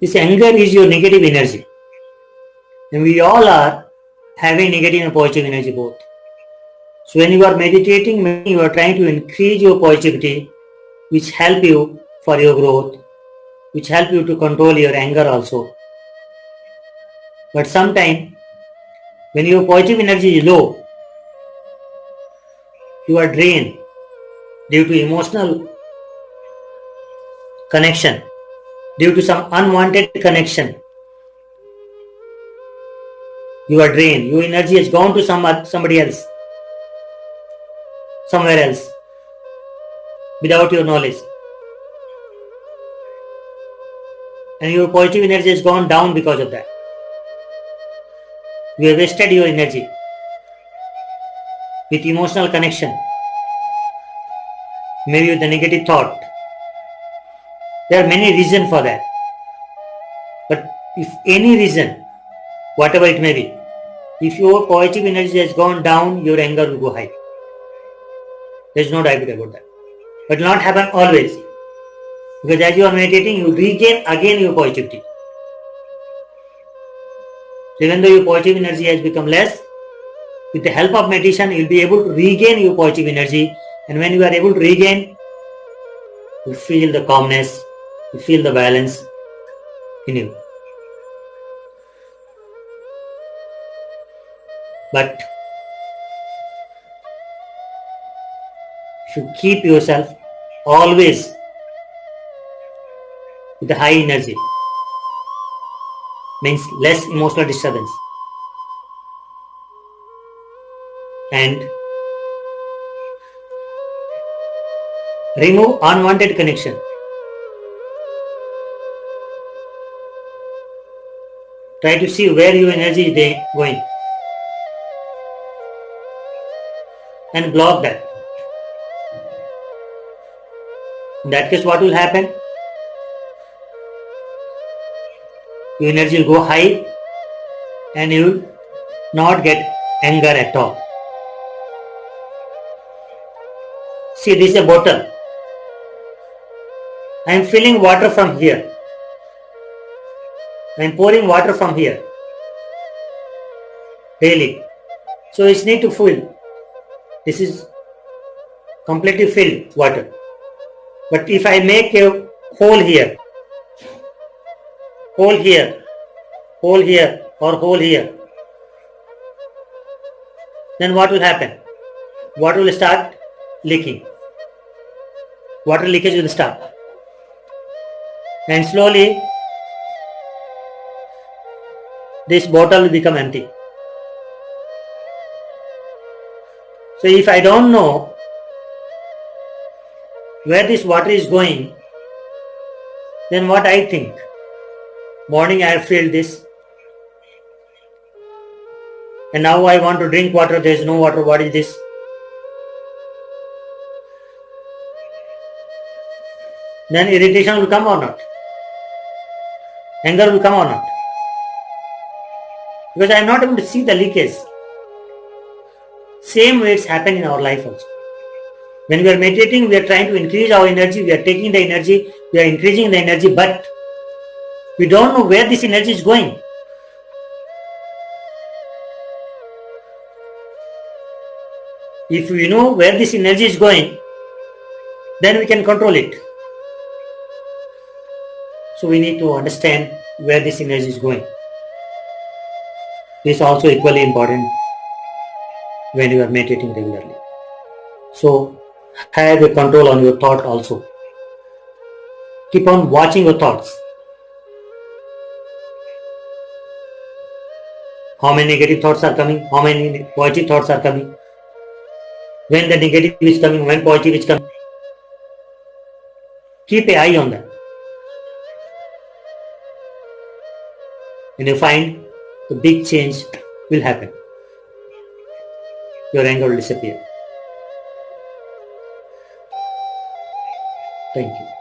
This anger is your negative energy. And we all are having negative and positive energy both. So when you are meditating, you are trying to increase your positivity, which help you for your growth, which help you to control your anger also. But sometimes when your positive energy is low, you are drained due to emotional connection, due to some unwanted connection. You are drained. Your energy has gone to somebody else, somewhere else, without your knowledge. And your positive energy has gone down because of that. You have wasted your energy with emotional connection, maybe with a negative thought. There are many reasons for that. But if any reason, whatever it may be, if your positive energy has gone down, your anger will go high. There is no doubt about that. But it will not happen always. Because as you are meditating, you regain again your positivity. So even though your positive energy has become less, with the help of meditation, you will be able to regain your positive energy. And when you are able to regain, you feel the calmness, you feel the balance in you. But if you keep yourself always with a high energy, means less emotional disturbance, and remove unwanted connection. Try to see where your energy is going and block that. In that case, what will happen? Your energy will go high and you will not get anger at all. See, this is a bottle. I am filling water from here. I am pouring water from here daily. So it's need to fill. This is completely filled water. But if I make a hole here, hole here, hole here, or hole here, then what will happen? Water will start leaking. Water leakage will start. And slowly this bottle will become empty. So if I don't know where this water is going, then what I think? Morning I have filled this, and now I want to drink water, there is no water, what is this? Then irritation will come or not? Anger will come or not? Because I am not able to see the leakage. Same way it's happened in our life also. When we are meditating, we are trying to increase our energy, we are taking the energy, we are increasing the energy, but we don't know where this energy is going. If we know where this energy is going, then we can control it. So we need to understand where this energy is going. This is also equally important when you are meditating regularly. So have a control on your thought also. Keep on watching your thoughts. How many negative thoughts are coming? How many positive thoughts are coming? When the negative is coming, when positive is coming. Keep an eye on that. And you find a big change will happen. Your anger will disappear. Thank you.